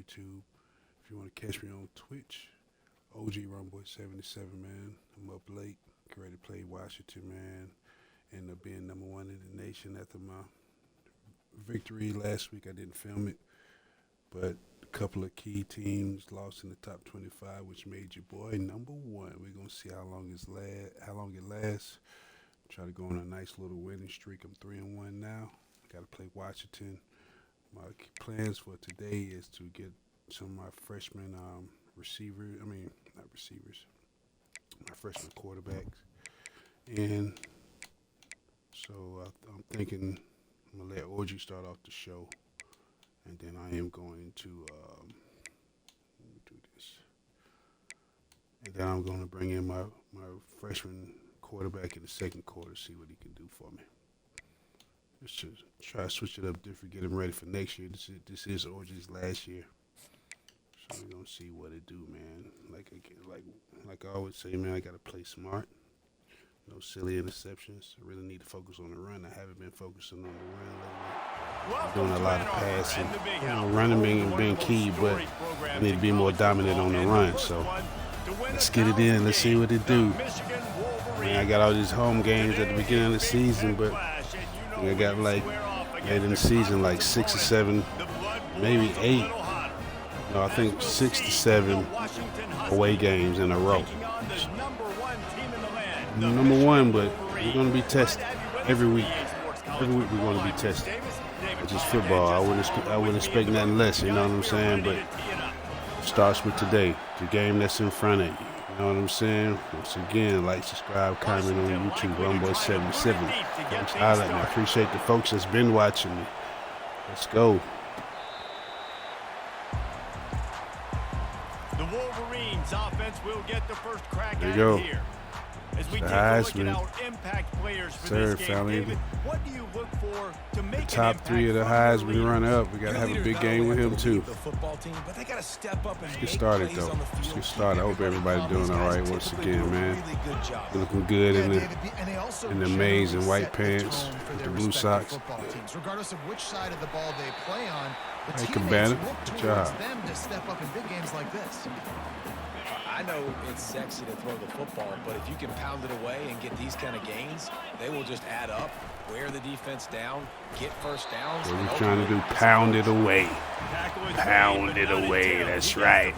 YouTube. If you want to catch me on Twitch, OG runboy77, man. I'm up late, get ready to play Washington, man. Ended up being #1 in the nation after my victory last week. I didn't film it, but a couple of key teams lost in the top 25, which made your boy #1. We're gonna see how long it lasts. Try to go on a nice little winning streak. I'm 3-1 now. Got to play Washington. My plans for today is to get some of my freshman my freshman quarterbacks. And so I'm thinking I'm going to let OG start off the show. And then I am going to do this. And then I'm going to bring in my freshman quarterback in the second quarter, see what he can do for me. Just to try to switch it up different, get him ready for next year. This is OG's last year. So we're gonna see what it do, man. Like I always say, man, I gotta play smart. No silly interceptions. I really need to focus on the run. I haven't been focusing on the run lately. I'm doing a lot of passing. Running being key, but I need to be more dominant on the run. So let's get it in. Let's see what it do. Man, I got all these home games at the beginning of the season, but I got like late in the season, like 6 or 7, maybe 8. No, I think 6 to 7 away games in a row. #1, but we're going to be tested every week. Every week we're going to be tested. It's just football. I wouldn't expect nothing less, you know what I'm saying? But it starts with today, the game that's in front of you. You know what I'm saying? Once again, like, subscribe, comment on YouTube, runboy77. Thanks, Island. I appreciate the folks that's been watching me. Let's go. The Wolverines offense will get the first crack There at you go. it here. As we take a look at our impact players for this game, David, what do you look for to make an Top impact 3 of the from Heisman your runner up. We got to have a big game with him, too. The football team, but they got to step up and Let's get started, though. Let's get started. I hope everybody's doing all right once again, man. You're looking good in the maize and white pants with the blue socks. Regardless of which side of the ball they play on, the Hey, teammates Cabana, look good towards job. them to step up in big games like this. I know it's sexy to throw the football, but if you can pound it away and get these kind of gains, they will just add up, wear the defense down, get first downs. What we're trying to do, pound it away. Pound it away, that's right.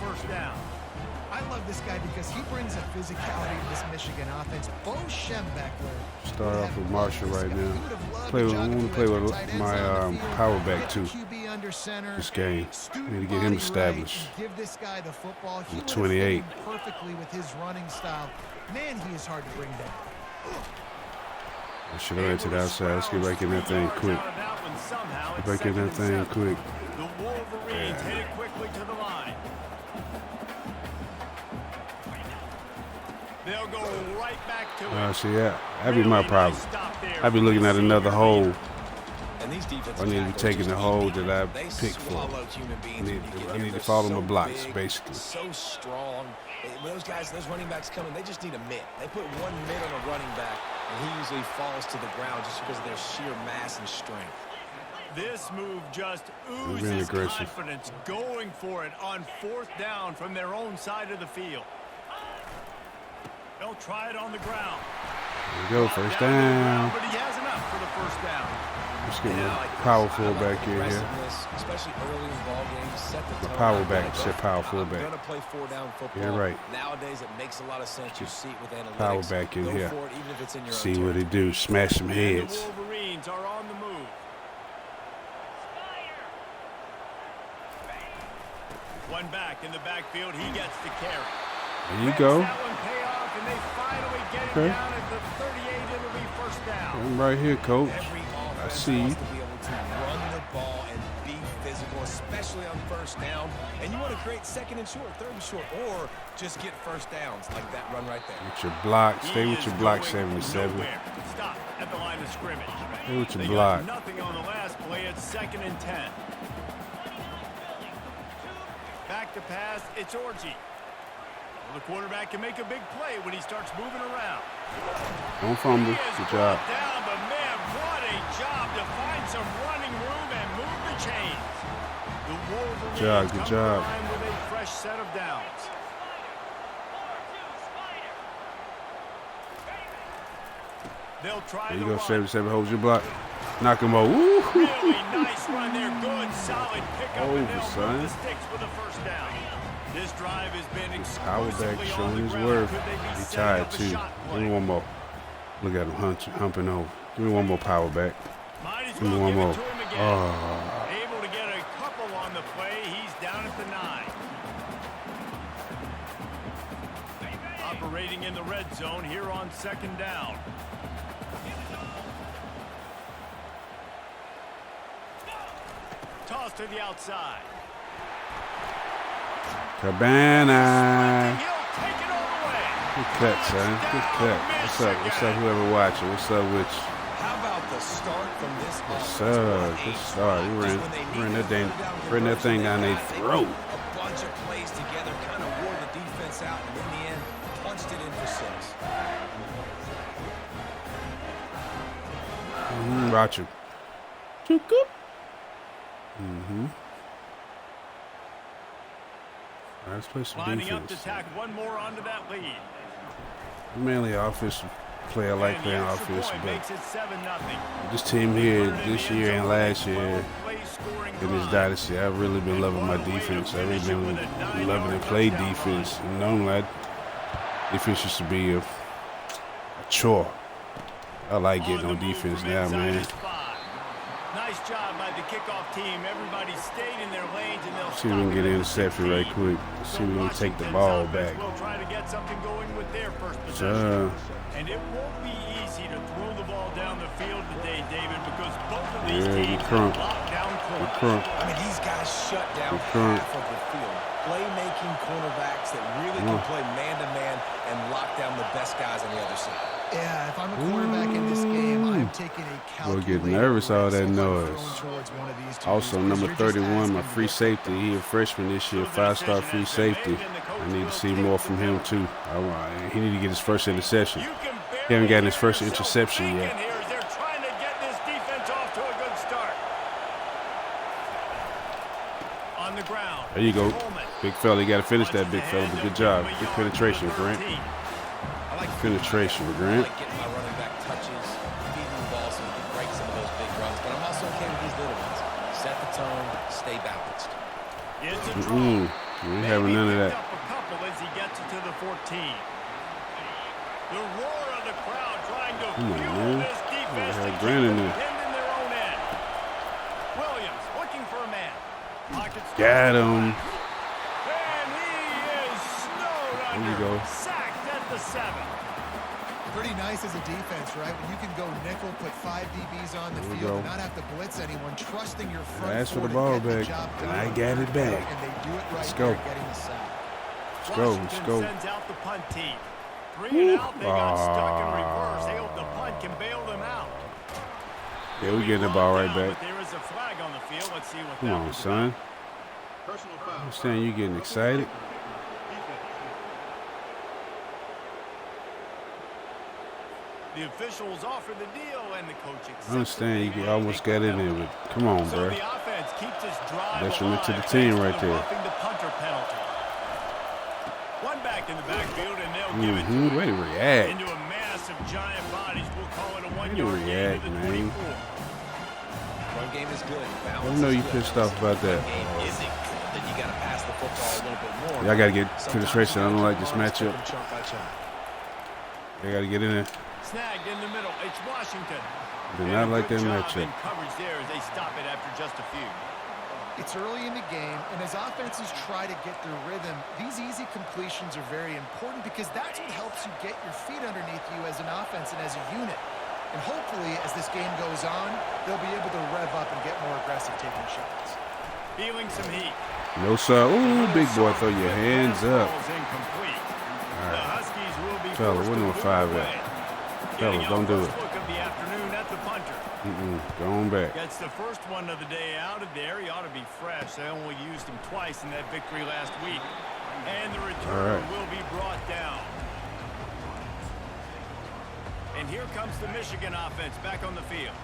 I love this guy because he brings a physicality to this Michigan offense. Bo Schembechler. Start off with Marshall right now. I want to play with my power back, too. This game. Need to get him established. Give this guy the football. He 28. Perfectly with his running style. Man, he is hard to bring down. I should have ran to the outside. Let's get back in that thing quick. Get back in that thing quick. The Wolverines hit it quickly to the line. They'll go right back to it. See, that'd be my problem. I'd be looking at another hole. I need to be taking the hole that I picked for. I need to follow my blocks, basically. So strong. When those guys, those running backs come in, they just need a mitt. They put 1 mitt on a running back, and he usually falls to the ground just because of their sheer mass and strength. This move just Really oozes aggressive. confidence, going for it on 4th down from their own side of the field. They'll try it on the ground. There we go, first down. But he has enough for the first down. Let's get my power fullback in here. Especially early in ball games, set the My tone. power back, said power fullback. Gonna play 4-down football. Yeah, right. Nowadays, it makes a lot of sense. You see it with analytics. Power back in Go here. for it, even if it's in your See own what he do. Smash some And heads. the Wolverines are on the move. One back in the backfield. He gets the carry. There you go. That one pay off, and they finally get it Okay. down at the 38. It'll be first down. I'm right here, coach. Every I offense see you. wants to be able to run the ball and be physical, especially on first down. And you want to create 2nd and short, 3rd and short, or just get first downs like that run right there. With your block. Stay He with your is block, going 77. nowhere. Stop at the line of scrimmage. Stay with your They block. got nothing on the last play. It's 2nd and 10. Back to pass. It's Orgy. Well, the quarterback can make a big play when he starts moving around. Don't fumble. He is Good job. brought down, but man, what a job to find some running room and move the chains. The Wolverines good job. come to the line with a fresh set of downs. They'll try There you to go, run. 77 holds your block. Knock him over. Woo! Really nice run there. Good, solid pickup, and Over, they'll son. move the sticks with a first down. This drive has been Power back exclusively on showing the his ground. worth. Could they be He setting tired up a too. shot Give me play? one more. Look at him humping over. Give me one more power back. Might as Give me well one give more. it to him again. Oh, Able to get a couple on the play. He's down at the 9. Operating in the red zone here on second down. Toss to the outside. Cabana. He'll take it all the way. Good cut, son. Good cut. What's up? What's up, whoever watching? What's up with you? How about the start from this What's offense? up? Good start. We ran that thing down their throat. A bunch of plays together kind of wore the defense out, and in the end, punched it in for 6. Watch him. All right, let's play some Lining up to defense. tack one more onto that lead. I'm mainly an offensive player. I like And the playing extra offense, point but makes it 7-0. this team here, this year and last year, in this dynasty, I've really been loving my defense. I've really been loving to play defense. And normally, defense used to be a chore. I like getting on defense now, man. Nice job by the kickoff team. Everybody stayed in their lanes, and they'll See if we can get an interception right quick. See if we can take the ball back. We'll try to get something going with their first possession. So, And it won't be easy to throw the ball down the field today, David, because both of these Yeah, teams we crunk. have locked down we corners. crunk. I mean, these guys shut down Good front. half of the field. Playmaking cornerbacks that really can play man-to-man and lock down the best guys on the other side. Yeah, if I'm a quarterback in this game, I'm taking a Boy, calculated get nervous, all risk that if I'm noise. throwing towards one of these two Also, because number you're just 31, my asking free for- safety. He a freshman this year, 5-star free safety. I need to see more from him, too. He need to get his first interception. You can He haven't gotten his barely first hear yourself interception thinking yet. here as they're trying to get this defense off to a good start. On the ground. There you go. Coleman. Big fella, you got to finish that, big fella. But good job. Good penetration, Grant. I like Penetration, I Grant. like getting my running back touches, feeding the ball so we can break some of those big runs. But I'm also okay with these little ones. Set the tone, stay balanced. It's a draw. We ain't having none of that. Maybe picked up a couple as he gets it to the 14. The roar of the crowd trying to Come on, fuel man. this defense had to keep Grant in them there. pinned in their own end. Williams looking for a man. Pockets Got him. and he is snowed There you under. go. Sacked at the 7. Pretty nice as a defense, right? When you can go nickel, put 5 DBs on the There we field, go. and not have to blitz anyone, trusting your front Ask for four the to ball get the back, job and done I on got third it back. down, and they do it right Let's there, go. getting the sack. Let's go. Let's Washington go. sends out the punt team. 3 and out. They got stuck in reverse. They hope the punt can bail them out. Yeah, we getting the ball right Down, back. but there is a flag on the field. Let's see what Come that on, was son. about. I understand you getting excited. The officials offer the deal, and the coach accepts I understand it. you almost got in there, but come on, So bro. the offense keeps its drive Detriment to the alive team thanks right to there. roughing the punter penalty. One back in the backfield, and they'll give it to Way to react. into a mass of giant bodies. We'll call it a Way to 1-yard gain react, to the man. 24. Run game is good. I Balance know is you good. pissed off about that. Run game isn't good. Then you got to pass the football a little bit more. Y'all got to get Sometimes penetration. I you don't gotta like this keep matchup. them chunk by chunk. They got to get in there. Snagged in the middle. It's Washington. Do And not a like good that job matchup. in coverage there as they stop it after just a few. It's early in the game, and as offenses try to get their rhythm, these easy completions are very important because that's what helps you get your feet underneath you as an offense and as a unit. And hopefully, as this game goes on, they'll be able to rev up and get more aggressive taking shots. Feeling some heat. No, sir. Ooh, big boy, throw your hands up. Ball's incomplete. All The right. Huskies will be Fella, forced where to number move 5 away. at? Getting Fellas, don't our do first it. look of the afternoon at the punter. Go on back. Gets the first one of the day out of there. He ought to be fresh. They only used him twice in that victory last week. And the return will be brought down. And here comes the Michigan offense back on the field.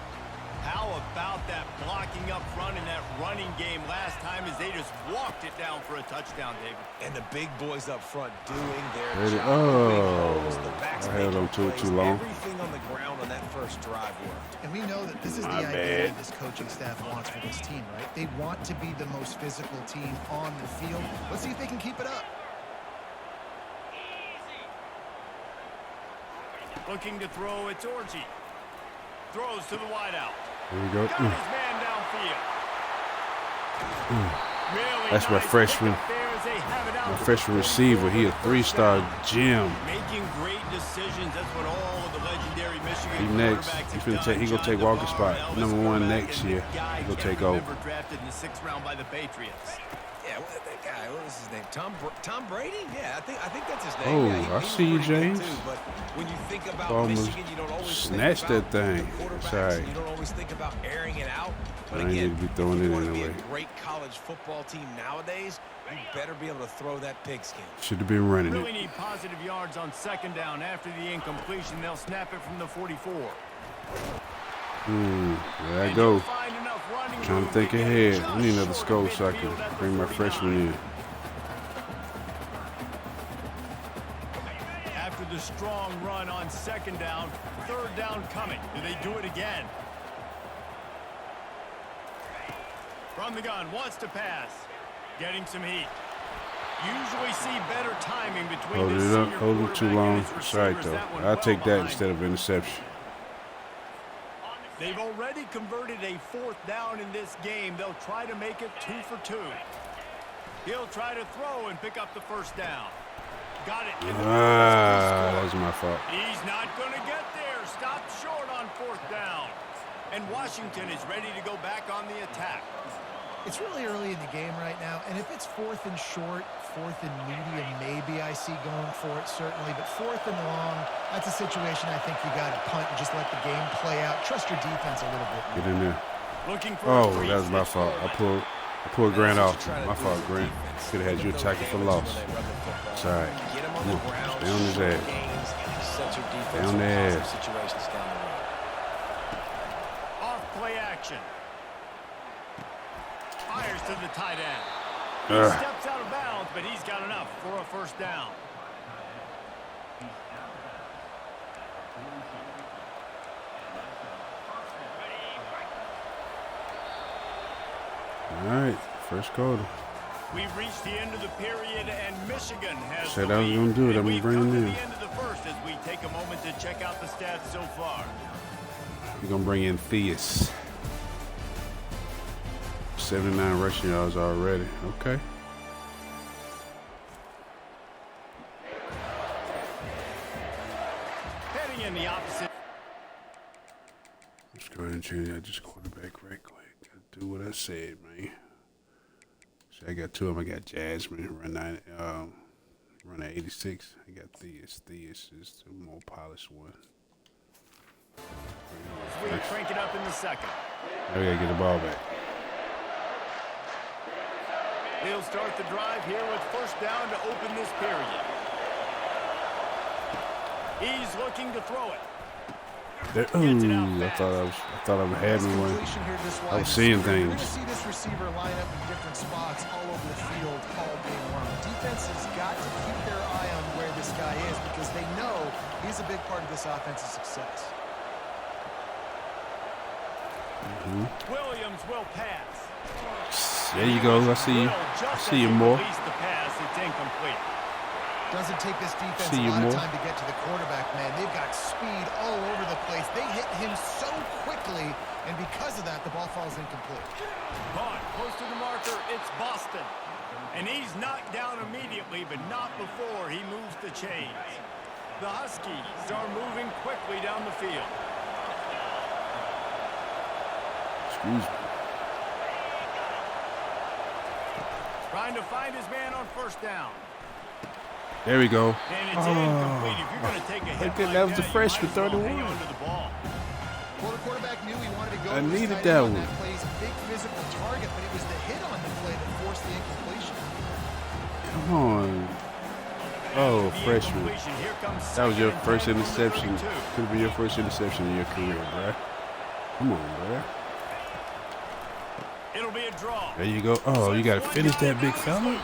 How about that blocking up front and that running game last time as they just walked it down for a touchdown, David? And the big boys up front doing their Ready? job. Oh, The backs I held on to it too long. Everything on the ground on that first drive worked. And we know that this is the My idea bad. this coaching staff wants for this team, right? They want to be the most physical team on the field. Let's see if they can keep it up. Looking to throw, it's yr2. Throws to the wideout. There we go. Got his man downfield. Really That's my nice freshman. pickup there as they have it out My to freshman the receiver. He a 44 3-star down. gem. Making great decisions. That's what all of the legendary Michigan He next. quarterbacks He have finna done. take. He gonna take John Walker's DeVar, spot. Elvis Number 1 Corvette, next and year. the guy He gonna can't take over. remember, drafted in the 6th round by the Patriots. Yeah, that guy, what was his name? Tom Brady? Yeah, I think that's his Oh, name. Yeah, he I was see you, pretty good James. too, but when you think about Almost Michigan, you don't always snatched think about that thing. the quarterbacks, Sorry. and you don't always think about airing it out. But I ain't again, need to be throwing if it you want to anyway. be a great college football team nowadays, you better be able to throw that pigskin. Should have been running Really it. need positive yards on 2nd down. After the incompletion, they'll snap it from the 44. There I And go. you'll find enough running Trying room to think get ahead. just We need another short scope of so I midfield can at the bring my 49. freshman in. After the strong run on 2nd down, 3rd down coming. Do they do it again? From the gun, wants to pass. Getting some heat. Usually see better timing between Hold this it up. senior Hold it too quarterback long. and his Sorry receivers. though. That one I'll well take that behind. instead of interception. They've already converted a 4th down in this game. They'll try to make it 2 for 2. He'll try to throw and pick up the 1st down. Got it. That was my fault. He's not going to get there. Stopped short on 4th down. And Washington is ready to go back on the attack. It's really early in the game right now, and if it's 4th and short, 4th and medium, maybe I see going for it, certainly. But 4th and long, that's a situation I think you got to punt and just let the game play out. Trust your defense a little bit. Get in there. Looking for Oh, a free that was my kick. fault. I pulled Grant off. My fault, Grant. Could have had you attacking for loss. It's all right. Get him on Come the on. ground, Stay on his short ass. gains, and set your defense Stay on for their positive ass. situations down the road. Off play action. Fires to the tight end. He steps out of bounds, but he's got enough for a 1st down. All right, first quarter. We've reached the end of the period, and Michigan has Said the I was lead. gonna do it. And I'm we've bringing come to it the in. end of the 1st as we take a moment to check out the stats so far. We're gonna bring in Theus. 79 rushing yards already. Okay. Heading in the opposite. Let's go ahead and change that just quarterback right quick. Gotta do what I said, man. So I got 2 of them. I got Jasmine, run at 86. I got Theus. Theus is the more polished one. We crank it up in the 2nd. Now we gotta get the ball back. He'll start the drive here with 1st down to open this period. He's looking to throw it. There, ooh, I thought I had me one. Completion here this I was wide seeing receiver. You're things. going to see this receiver line up in different spots all over the field all day long. Defense has got to keep their eye on where this guy is because they know he's a big part of this offense's success. Williams will pass. There you go. I see you. I see you more. The pass, it's incomplete. Doesn't take this defense See a you lot of more. time to get to the quarterback, man. They've got speed all over the place. They hit him so quickly, and because of that, the ball falls incomplete. Caught close to the marker, it's Boston. And he's knocked down immediately, but not before he moves the chains. The Huskies are moving quickly down the field. Excuse me. Trying to find his man on 1st down. There we go. And it's incomplete. If you're going to take a hit Okay, like that was the you freshman, might as well 31. hang on to the ball. Well, the quarterback knew he wanted to go I to his needed tight that end on one. that play. He's a big physical target, but it was the hit on the play that forced the incompletion. Come on. Oh, The freshman. incompletion. Here comes That was your 2nd and first 10 from the interception. 32. Could be your first interception in your career, bruh. Come on, bro. It'll be a draw. There you go. Oh, you got to finish that big fella.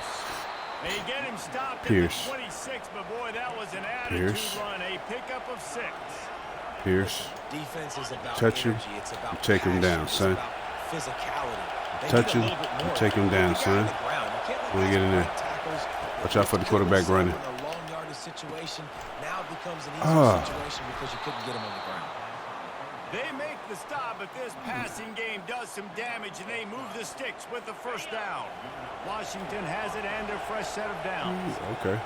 They get him stopped Pierce. at the 26, but boy, that was an attitude Pierce. run. A pickup of 6. Pierce. Defense is about Touch him. energy. It's about You take him down, passion. son. It's about physicality. They Touch need a him. little bit You more. take him down, You got son. on the ground. You can't let When you guys get in there. break tackles. Watch out for the quarterback running. In a long yardage situation, now it becomes an Ah. easier situation because you couldn't get him on the ground. They make the stop, but this passing game does some damage, and they move the sticks with the first down. Washington has it and a fresh set of downs. Okay.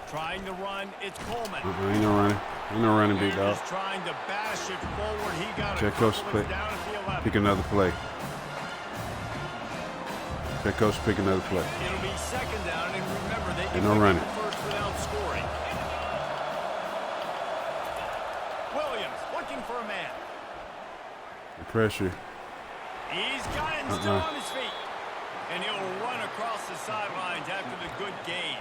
Trying to run, it's Coleman. Ain't no running. Ain't no running, big dog. Just trying to bash it forward. He got Check a coach couple play. of down at the 11. Pick another play. Check coach, pick another play. It'll be second down, and remember, they can no pick running. up first without scoring. Williams looking for a man. The pressure. He's got him still on his feet. And he'll run across the sidelines after the good gain.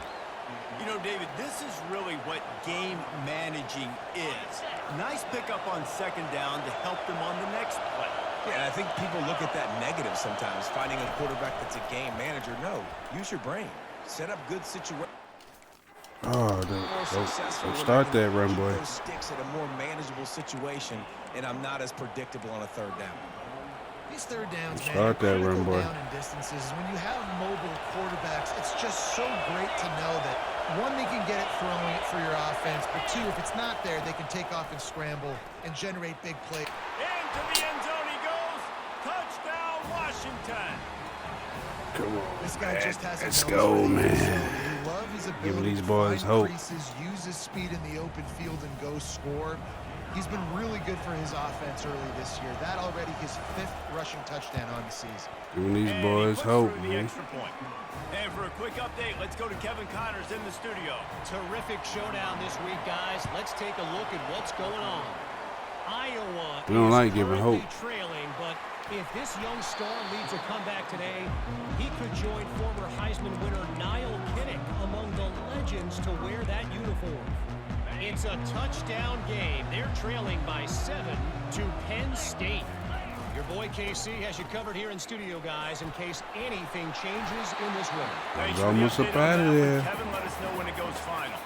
You know, David, this is really what game managing is. Nice pickup on second down to help them on the next play. Yeah, and I think people look at that negative sometimes, finding a quarterback that's a game manager. No, use your brain. Set up good situations. Oh, don't start that run, boy. Those sticks at a more manageable situation, and I'm not as predictable on a third down. These third downs, man, Start that run, critical boy. down in distances. When you have mobile quarterbacks, it's just so great to know that, one, they can get it throwing it for your offense, but two, if it's not there, they can take off and scramble and generate big plays. Into the end zone he goes. Touchdown, Washington. Come on. This guy just has Let's a go, nose for the man. inside. We love his ability Giving these to boys find hope. creases, use his speed in the open field, and go score. He's been really good for his offense early this year. That already his 5th rushing touchdown on the season. Giving these And he boys puts hope, through the man. extra point. And for a quick update, let's go to Kevin Connors in the studio. Terrific showdown this week, guys. Let's take a look at what's going on. Iowa We don't is like giving currently hope. trailing, but if this young star leads a comeback today, he could join former Heisman winner Niall Kinnick among the legends to wear that uniform. It's a touchdown game. They're trailing by 7 to Penn State. Your boy KC has you covered here in studio, guys, in case anything changes in this one. Thanks He's for the almost update up on out of that one, there. Kevin, let us know when it goes final.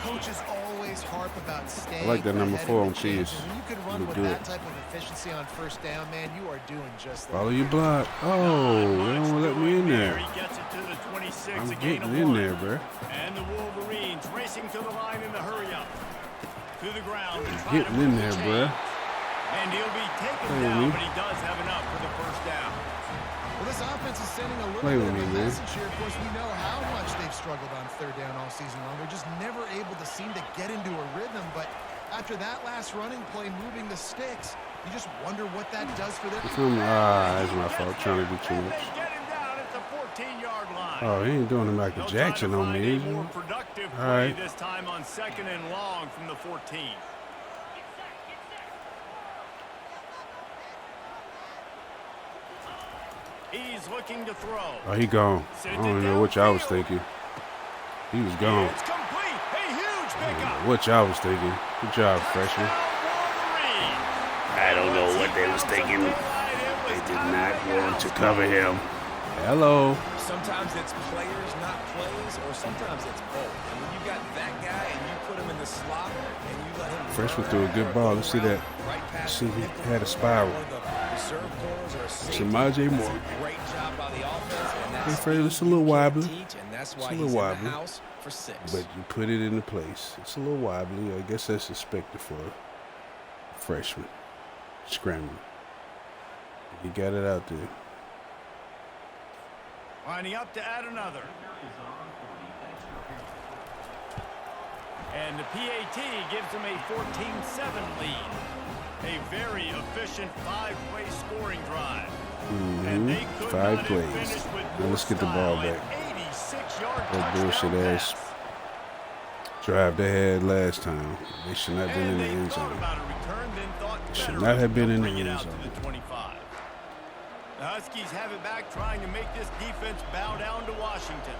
Coaches always harp about staying I like that number ahead 4 of on the chains, cheese. and when you can run Look with good. that type of efficiency on first down, man, you are doing just that. Follow your block. Oh, they don't want to let me in there. He gets it to the 26, I'm a gain of getting in 1. there, bro. And the Wolverines racing to the line in the hurry up. To the ground. to try to Getting in move the there, chains. bruh. And he'll be taken Play with down, me. but he does have enough for the first down. Well, this offense is sending a little Play bit with of a me, man. message here. Of course, we know how much they've struggled on third down all season long. They're just never able to seem to get into a rhythm. But after that last running play, moving the sticks, you just wonder what that does for their... That's my fault. Trying to do too And much. they get him down at the 14-yard line. Oh, he ain't doing the Michael They'll try Jackson to on find me, a is he? more productive All play right. this time on second and long from the 14. He's looking to throw. Oh, he gone. I don't know what y'all was thinking. He was gone. It's complete. A huge pickup. What y'all was thinking. Good job, freshman. I don't know what they was thinking. They did not want to cover him. Hello. Sometimes it's players, not plays, or sometimes it's both. And when you got that guy and you put him in the slot and you let him Freshman run threw a out good there, ball. go Let's see that. right past See, the he nickel, had a spiral. one of the reserve corners or a safety. Samaje That's Moore. a great job by the offense, and Hey, that's Fred, it's a little you can't wobbly. teach, and that's It's why a he's little in wobbly. the house for 6. But you put it into place. It's a little wobbly. I guess that's expected for a freshman. Scrambling. He got it out there. Lining up to add another. And the PAT gives them a 14-7 lead. A very efficient 5-play scoring drive. And they could 5 not have plays. finished with Now more let's get the ball style. back. An 86-yard That touchdown bullshit ass pass. drive they had last time. They should not have been in And the they end thought zone. about a return, then thought Should better not of it. have been They'll in the bring it end out to zone. the 25. The Huskies have it back, trying to make this defense bow down to Washington.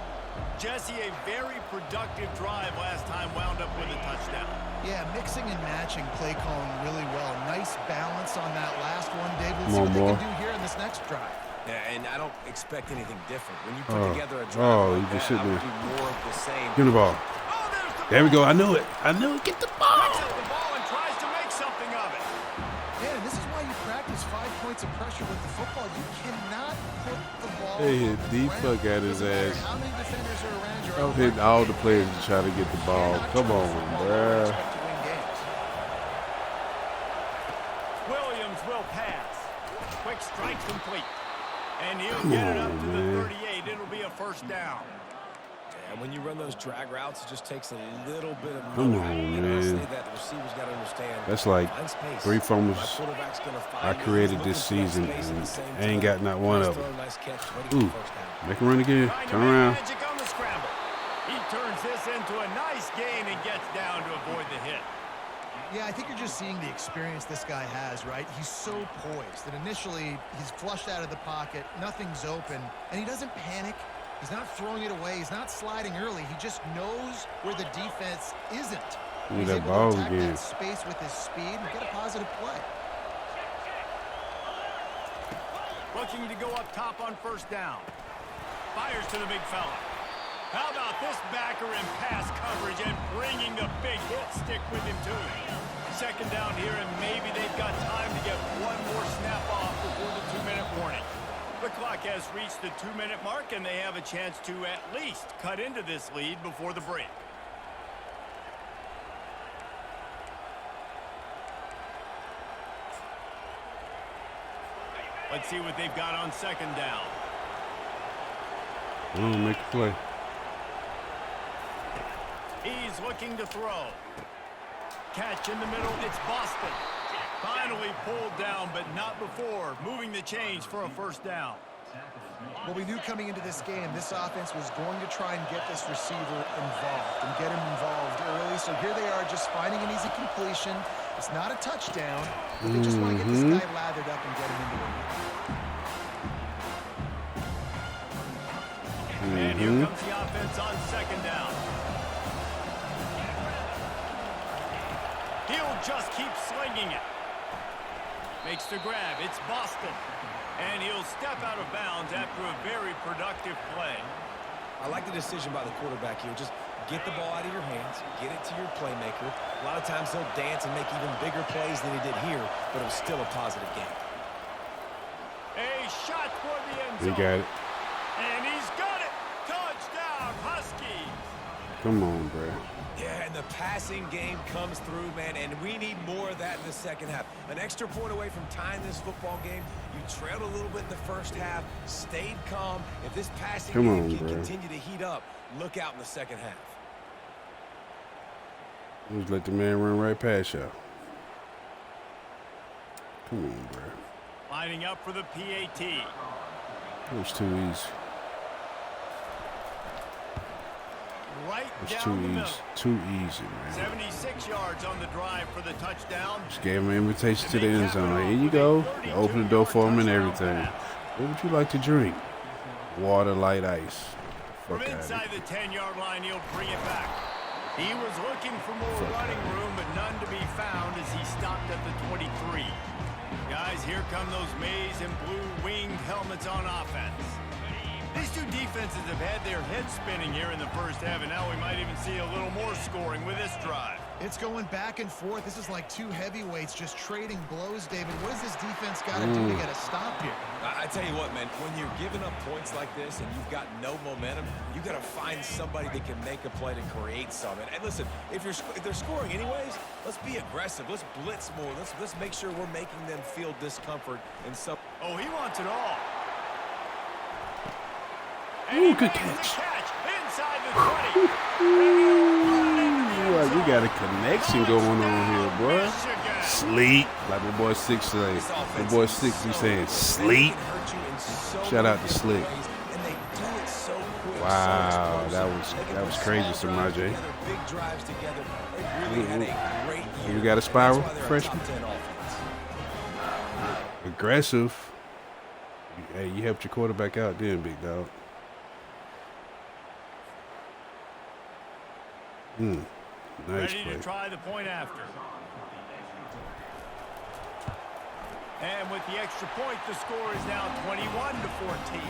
Jesse, a very productive drive last time wound up with a touchdown. Yeah, mixing and matching play calling really well. Nice balance on that last one, Dave. Let's see what they can do here in this next drive. Yeah, and I don't expect anything different. When you put together a drive you like just that, I sitting would there. do more of the same. Get the ball. There we go. I knew it. I knew it. Get the ball. Picks up the ball and tries to make something of it. Yeah, and this is why you practice 5 points of pressure with the football. You cannot put the ball They hit on the the ground. fuck out his Doesn't matter ass. how many defenders are around you. I'm hitting all the players to try to get the ball. Come on, bruh. Williams will pass. Quick strike complete. And he'll Come get it up on, to man. the 38. It'll be a first down. And when you run those drag routes, it just takes a little bit of Come movement. on, And I'll say man. that the receivers got to understand. That's like find space. 3 fumbles My quarterback's gonna find I me. created He's this looking for that season, space at and the same I ain't time. got not one Nice of throw, them. nice catch, ready for Ooh, the first down. make him run again. Trying to Turn make around. magic on the scramble. He turns this into a nice gain and gets down to avoid the hit. Yeah, I think you're just seeing the experience this guy has, right? He's so poised that initially he's flushed out of the pocket, nothing's open, and he doesn't panic. He's not throwing it away. He's not sliding early. He just knows where the defense isn't. Look He's at that able ball to attack again. that space with his speed and get a positive play. Looking to go up top on first down. Fires to the big fella. How about this backer in pass coverage and bringing the big hit stick with him too? Second down here, and maybe they've got time to get one more snap off before the 2-minute warning. The clock has reached the 2-minute mark, and they have a chance to at least cut into this lead before the break. Let's see what they've got on second down. Make a play. He's looking to throw. Catch in the middle. It's Boston. Finally pulled down, but not before. Moving the chains for a first down. Well, we knew coming into this game, this offense was going to try and get this receiver involved and get him involved early. So here they are just finding an easy completion. It's not a touchdown, but they just want to get this guy lathered up and get him into the lead. And here comes the offense on second down. He'll just keep slinging it. Makes the grab. It's Boston. And he'll step out of bounds after a very productive play. I like the decision by the quarterback here. Just get the ball out of your hands, get it to your playmaker. A lot of times he'll dance and make even bigger plays than he did here, but it was still a positive game. A shot for the end We zone. got it. And he's got it. Touchdown, Huskies. Come on, bro. Yeah, and the passing game comes through, man, and we need more of that in the second half. An extra point away from tying this football game. You trailed a little bit in the first half, stayed calm. If this passing game can continue to heat up, look out in the second half. Just let the man run right past y'all. Come on, bro. Lining up for the PAT. That was too easy. Right It's down too the easy. middle. Too easy, man. 76 yards on the drive for the touchdown. Just gave him an invitation to the end zone. Here you go. You open the door for him and everything. What would you like to drink? Water, light ice. From Fuck out inside the 10-yard line, he'll bring it back. He was looking for more running room, but none to be found as he stopped at the 23. Guys, here come those maize and blue winged helmets on offense. These two defenses have had their heads spinning here in the first half, and now we might even see a little more scoring with this drive. It's going back and forth. This is like two heavyweights just trading blows, David. What does this defense got to do to get a stop here? I tell you what, man, when you're giving up points like this and you've got no momentum, you got to find somebody that can make a play to create something. And listen, if they're scoring anyways, let's be aggressive. Let's blitz more. Let's make sure we're making them feel discomfort in some. Oh, he wants it all. Ooh, good catch. Inside the 20. Boy, we got a connection going on here, bro. Michigan. Sleep. Like my boy Six say. My boy Six be saying sleep. Shout out to Slick. Wow, that was crazy, Samaje. You got a spiral, freshman? Aggressive. Hey, you helped your quarterback out then, big dog. Nice Ready play. to try the point after. And with the extra point, the score is now 21-14.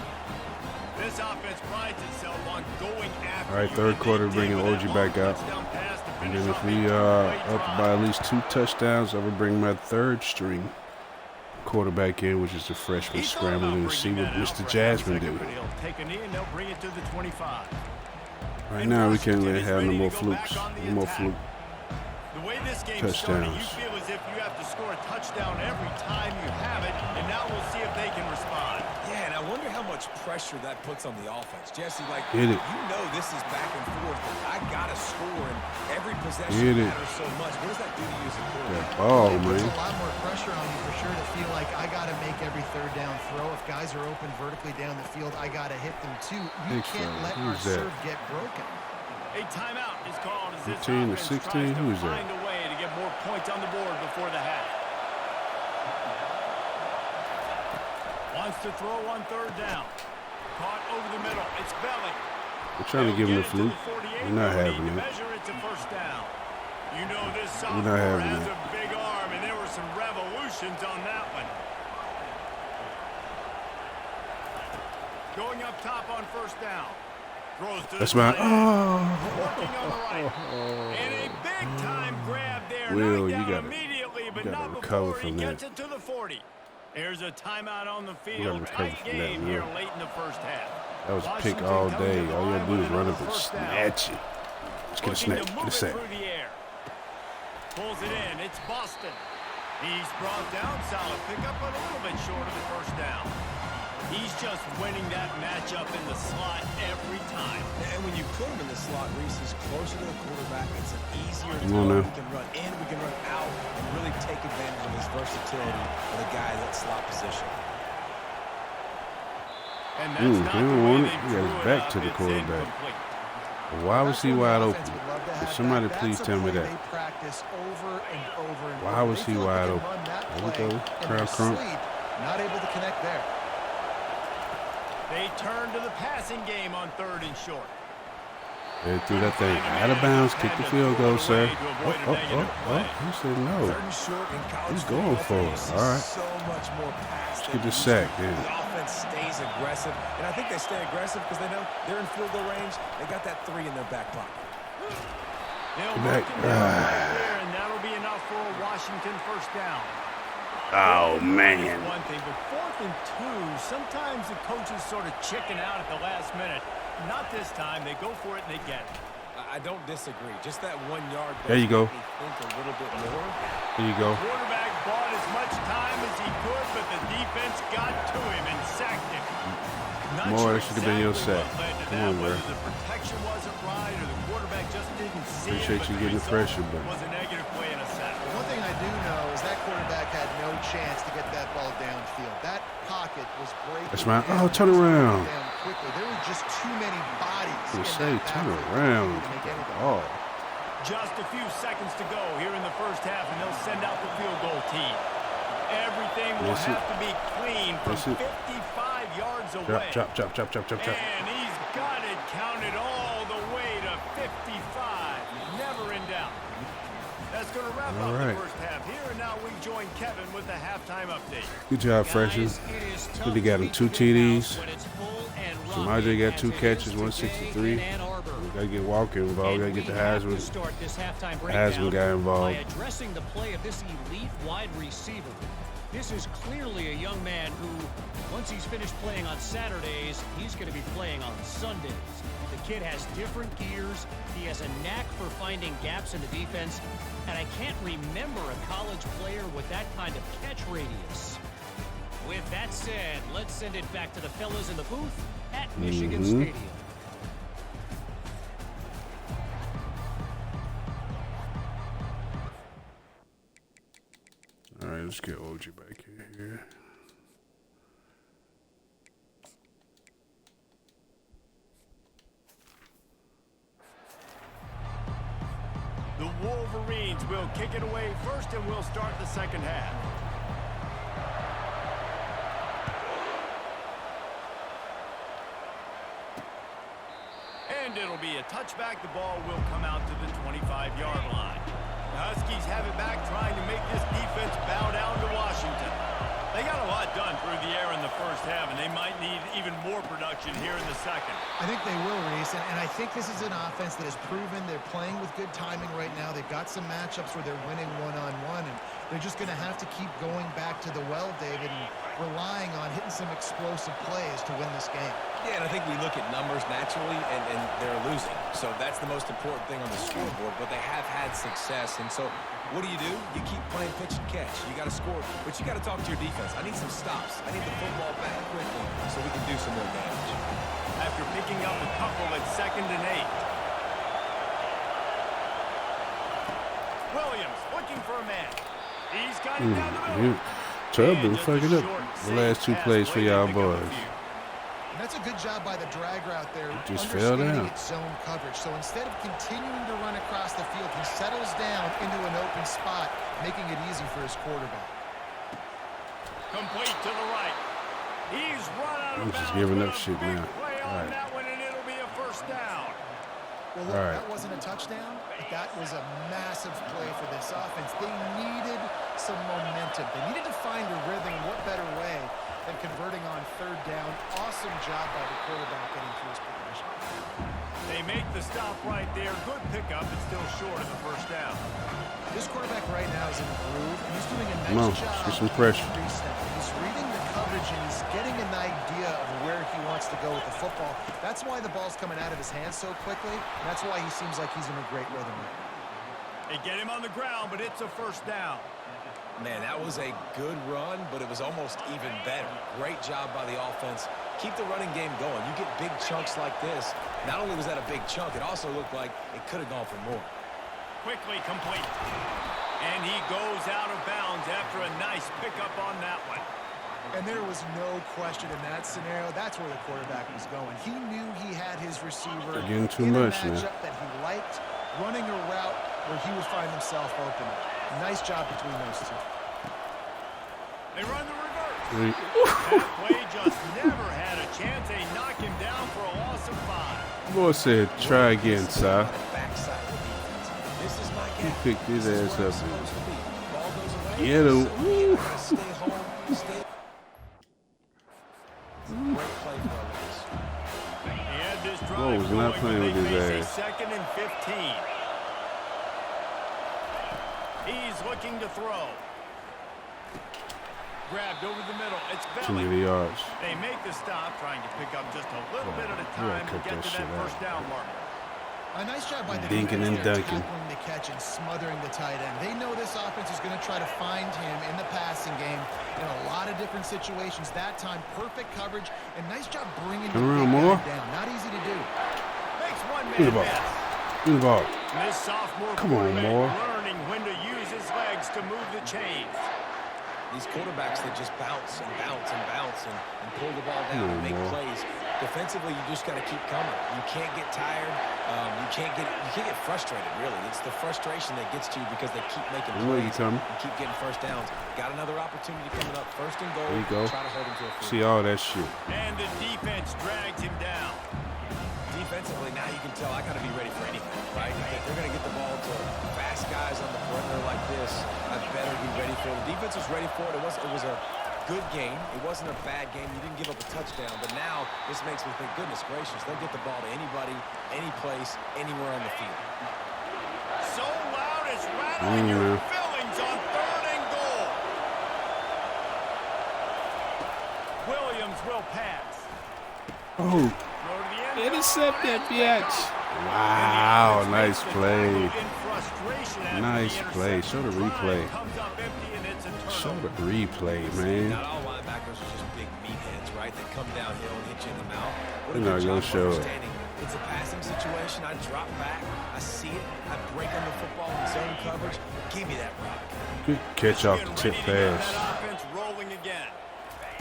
This offense prides itself on going after. All right, third quarter, bringing OG back out. And then if we are up by at least 2 touchdowns, I will bring my third string quarterback in, which is the freshman scrambling, and see what Mr. Jasmine do. Take a knee and they'll bring it to the 25. Right now, we can't let have no more flukes. No more fluke The way this game started, touchdowns. you feel as if you have to score a touchdown every time you have it, and now we'll see if they can respond. Yeah, and I wonder how much pressure that puts on the offense. Jesse, like, Hit it. you know this is back and forth, but I got to score, and every Hit possession it. matters so much. What does that do to you as a quarterback? Oh, It puts man. a lot more pressure on you for sure to feel like I got to make every third down throw. If guys are open vertically down the field, I got to hit them too. You Big can't fella. let our Who's that? serve get broken. A timeout is called as this 15 to offense 16? tries to Who is that? find a way to get more points on the board before the half. Wants to throw on third down. Caught over the middle. It's Belly. We're trying to give him the fluke. We're not having it. Measure it to first down. You know this We're not sophomore having has it. a big arm, and there were some revolutions on that one. Going up top on first down. Throws to That's the my. tight end. Oh. Working on the right. And a big-time grab there. Will, Knocked you down gotta- immediately, but you gotta not recover before he from gets that. it to the 40. There's a timeout on the gotta field. recover Tight from that, game here Will. late in the first half. That was a pick Washington all comes to day. the All you line gotta do with is run another up and first down. snatch it. Let's get a Looking snap. to Get move a it sack. through the air. Pulls it in. It's Boston. He's brought down. Solid pickup, but a little bit short of the first down. He's just winning that matchup in the slot every time. And when you put him in the slot, Reese is closer to the quarterback. It's an easier Come on throw. now. We can run in, we can run out, and really take advantage of his versatility for the guy in that slot position. And that's not he the don't way want they it. He got drew his it back up. to the It's quarterback. incomplete. Why was he That's wide one the open? offense would love to Could have somebody back. please That's a tell me play that? They practice over and over and Why over. was They he feel like wide they can open? run that There we play go. in Crowd their crump. sleep. Not able to connect there. They turn to the passing game on third and short. They threw that thing out of bounds. Kick the field goal, sir. He said no. Third and short in college He's going for it. football, All right. so much more pass. Let's than get this used to. sack, then. The offense stays aggressive, and I think they stay aggressive because they know they're in field goal range. They got that 3 in their back pocket. They'll Back. work him down right there, and that'll be enough for a Washington first down. Oh, It's man. one thing, but 4th and 2, sometimes the coaches sort of chicken out at the last minute. Not this time. They go for it and they get it. I don't disagree. Just that 1 yard. There you go. Think a little bit more. Here you go. Quarterback bought as much time as he could, but the defense got to him and sacked him. Not More, sure that should have been your exactly sack. what led to Come that, on, bro. whether the protection wasn't right or the quarterback just didn't see Appreciate it, but you the getting the result pressure, but- was a negative play and a sack. One thing I do know is that quarterback had no chance to get that ball downfield. That pocket was breaking. That's right. down. Oh, turn around. Down quickly. There were just too many bodies. They in say that turn backfield around. to make anything. Oh, Just a few seconds to go here in the first half, and they'll send out the field goal team. Everything will Miss it. have to be clean from Miss it. 55 yards chop, away. chop, chop, chop, chop, chop, chop. And he's got it counted all the way to 55. Never in doubt. That's going to wrap All up right. the first half here, and now we join Kevin with the halftime update. Good job, freshman. Good to get him 2 TDs. Samaje got 2 catches, 163. We gotta get Walker involved. We gotta get the Heisman guy involved. By addressing the play of this elite wide receiver. This is clearly a young man who, once he's finished playing on Saturdays, he's going to be playing on Sundays. The kid has different gears. He has a knack for finding gaps in the defense. And I can't remember a college player with that kind of catch radius. With that said, let's send it back to the fellas in the booth at Michigan Stadium. All right, let's get OG back in here. The Wolverines will kick it away first, and we'll start the second half. And it'll be a touchback. The ball will come out to the 25-yard line. The Huskies have it back, trying to make this defense bow down to Washington. They got a lot done through the air in the first half, and they might need even more production here in the second. I think they will, Reese, and I think this is an offense that has proven they're playing with good timing right now. They've got some matchups where they're winning one-on-one, and they're just going to have to keep going back to the well, David, and relying on hitting some explosive plays to win this game. Yeah, and I think we look at numbers naturally, and they're losing. So that's the most important thing on the scoreboard, but they have had success. And so what do? You keep playing pitch and catch. You got to score, but you got to talk to your defense. I need some stops. I need the football back quickly so we can do some more damage. After picking up a couple at 2nd and 8. Williams looking for a man. He's got it down the middle. Chubb been fucking up the last 2 plays for y'all boys. And that's a good job by the drag route there. Just fell down. Its zone coverage. So instead of continuing to run across the field, he settles down into an open spot, making it easy for his quarterback. Complete to the right. He's run out of bounds. I'm just giving up shit now. All right. That one, and it'll be a first down. Well, look, that wasn't a touchdown, but that was a massive play for this offense. They needed some momentum. They needed to find a rhythm. What better way than converting on 3rd down? Awesome job by the quarterback getting through his progression. They make the stop right there. Good pickup, but still short of the first down. This quarterback right now is in a groove, and he's doing a nice job. Get some pressure. He's reading the coverage, and he's getting an idea of where he wants to go with the football. That's why the ball's coming out of his hands so quickly. And that's why he seems like he's in a great rhythm right now. They get him on the ground, but it's a first down. Man, that was a good run, but it was almost even better. Great job by the offense. Keep the running game going. You get big chunks like this. Not only was that a big chunk, it also looked like it could have gone for more. Quickly complete. And he goes out of bounds after a nice pickup on that one. And there was no question in that scenario. That's where the quarterback was going. He knew he had his receiver getting too in much, a matchup that he liked, running a route where he would find himself open. Nice job between those two. They run the reverse. That play just never had a chance. They knock him down for a loss of 5. Boy said, try again, sir. This is my He gap. picked his This is ass where up. it's supposed to be. Ball goes away. Get him. So you gotta stay home. Stay. Great play for us. He had this drive Whoa, he's not going playing when with they his face ass. a 2nd and 15. He's looking to throw. Grabbed over the middle. It's Too belly. many yards. They make the stop, trying to pick up just a little bit at a Yeah, time to cut get that to shit that first out. down mark. A nice job by the Dinking defense and there, dunking. tackling the catch and smothering the tight end. They know this offense is going to try to find him in the passing game in a lot of different situations. That time, perfect coverage, and nice job bringing the Come around, big more. guy down. Not easy to do. Makes one Give the man ball. miss. Give the ball. This sophomore Come on, quarterback Moore. learning when to use his legs to move the chains. These quarterbacks that just bounce and bounce and bounce and pull the ball down and make plays. Defensively, you just got to keep coming. You can't get tired. You can't get frustrated, really. It's the frustration that gets to you because they keep making plays and keep getting first downs. Got another opportunity coming up. 1st and goal. There you go. Try to hold him to a field. See all that shit. And the defense drags him down. Defensively, now you can tell I got to be ready for anything, right? If they're going to get the ball to fast guys on the perimeter like this, I better be ready for it. The defense was ready for it. It was a good game. It wasn't a bad game. You didn't give up a touchdown. But now this makes me think, goodness gracious, they'll get the ball to anybody, any place, anywhere on the field. So loud it's rattling your fillings on 3rd and goal. Williams will pass. Oh, Throw to the end zone. intercept that bitch. Wow, nice play. Nice play. Show the replay. Show the replay, man. Not all linebackers are just big meatheads, right? They come downhill and hit you in the mouth. What a They're good not job gonna show it. understanding. It's a passing situation. I drop back. I see it. I break on the football in zone coverage. Give me that rock. Good catch off the tip pass. That offense rolling again.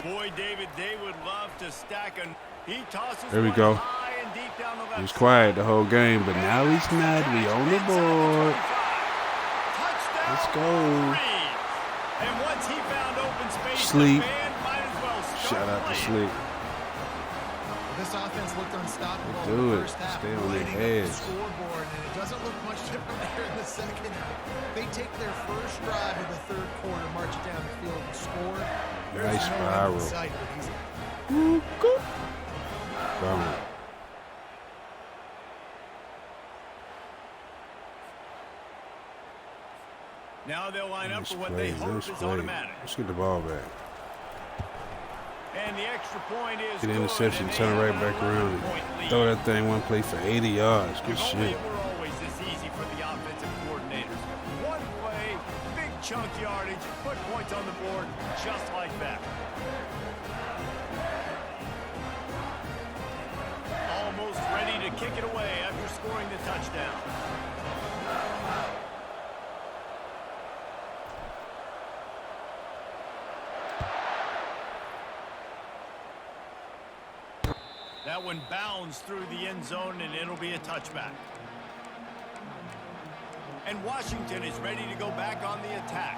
Boy, David, they would love to stack and he tosses There we one go. high and deep down the left He was side. quiet the whole game, but now he's not. We on the board. Touchdown, Let's go. Reed. And once he found open space, Sleep. the band might as well start Shout out to playing. Sleep. This offense looked unstoppable Do in the it. first half, Stay on their lighting up the heads. scoreboard, and it doesn't look much different here in the second half. They take their first drive of the third quarter, march it down the field, and score. There's Nice no end spiral. in sight for these. Gone. Now they'll line up Nice for what play. they hope Nice is play. automatic. Let's get the ball back. And the extra point is Get the good, interception, and they turn have right an back around and 11-point lead. throw that thing one play for 80 yards. Good If only shit. it were always this easy for the offensive coordinators. One play, big chunk yardage, put points on the board just like that. Almost ready to kick it away after scoring the touchdown. That one bounds through the end zone, and it'll be a touchback. And Washington is ready to go back on the attack.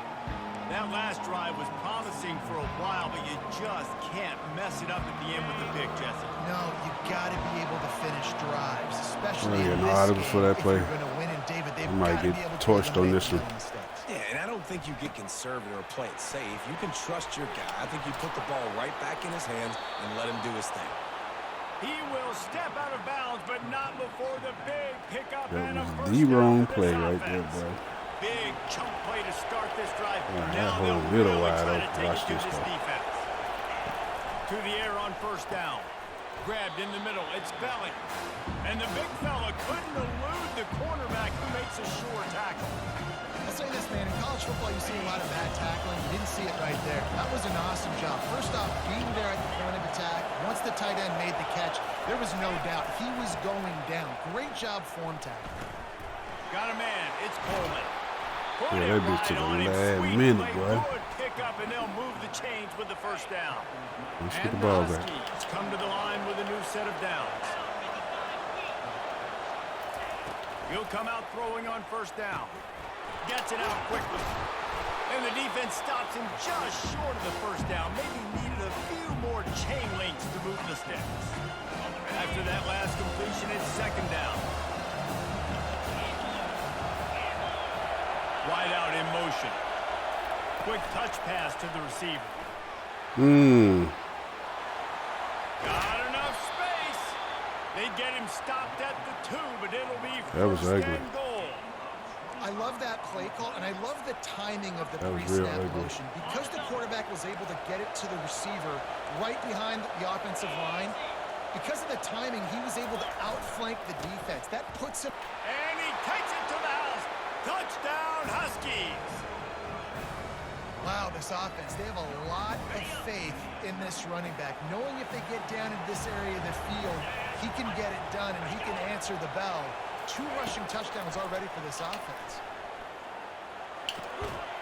That last drive was promising for a while, but you just can't mess it up at the end with the pick, Jesse. No, you got to be able to finish drives, especially Oh, yeah, in no, this I game. before that If play. you're going to win, and David, they've might got to get be able to torched on eliminate this one. the mistakes. Yeah, and I don't think you get conservative or play it safe. You can trust your guy. I think you put the ball right back in his hands and let him do his thing. He will step out of bounds, but not before the big pickup That and a was first the down wrong for play this right there, offense. bro. Big chunk play to start this drive. that Now whole they'll middle really wide try to open. take Watch it to this, this though. defense. To the air on first down. Grabbed in the middle. It's Belly. And the big fella couldn't elude the cornerback who makes a sure tackle. I'll say this, man, in college football, you see a lot of bad tackling. You didn't see it right there. That was an awesome job. First off, being there at the point of attack. Once the tight end made the catch, there was no doubt he was going down. Great job form tackle. Got a man. It's Coleman. Yeah, that bitch took a last minute, boy. Good pickup, and they'll move the chains with the first down. Let's get And the ball back. Huskies come to the line with a new set of downs. He'll come out throwing on first down. Gets it out quickly. And the defense stops him just short of the first down. Maybe needed a few more chain links to move the sticks. After that last completion, it's second down. Wide out in motion. Quick touch pass to the receiver. Got enough space. They get him stopped at the 2, but it'll be That was first ugly. and goal. I love that play call, and I love the timing of the That was real pre-snap ugly. motion. Because the quarterback was able to get it to the receiver right behind the offensive line, because of the timing, he was able to outflank the defense. That puts him... And he takes it to the house. Touchdown, Huskies. Wow, this offense, they have a lot of faith in this running back, knowing if they get down in this area of the field, he can get it done and he can answer the bell. 2 rushing touchdowns already for this offense.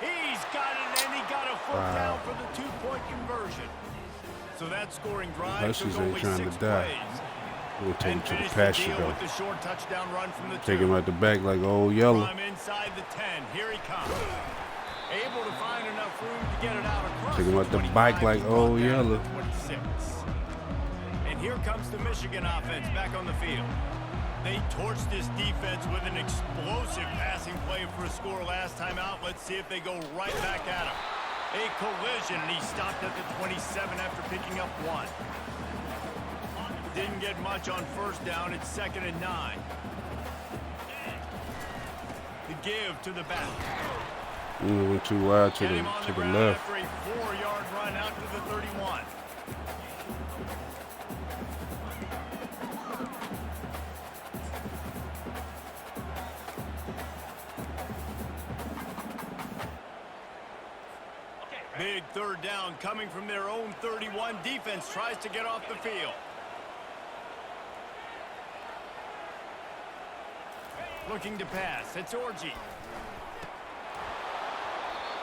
He's got it, and he got a foot down for the 2-point conversion. So that scoring drive Huskies took ain't only trying 6 to die. plays. We'll take him And to the finished pasture, deal though. with the short touchdown run from the 2. Take him out the back like old yellow. From inside the 10. Here he comes. Able to find enough room to get it out across. Take him out the 25, bike like brought old down to yellow. the 26. And here comes the Michigan offense back on the field. They torched this defense with an explosive passing play for a score last time out. Let's see if they go right back at him. A collision, and he stopped at the 27 after picking up 1. Didn't get much on first down. It's 2nd and 9. The give to the back. Went too wide to Get him the on to the ground left. after a 4-yard run out to the 31. Big third down coming from their own 31. Defense tries to get off the field. Looking to pass. It's Orji.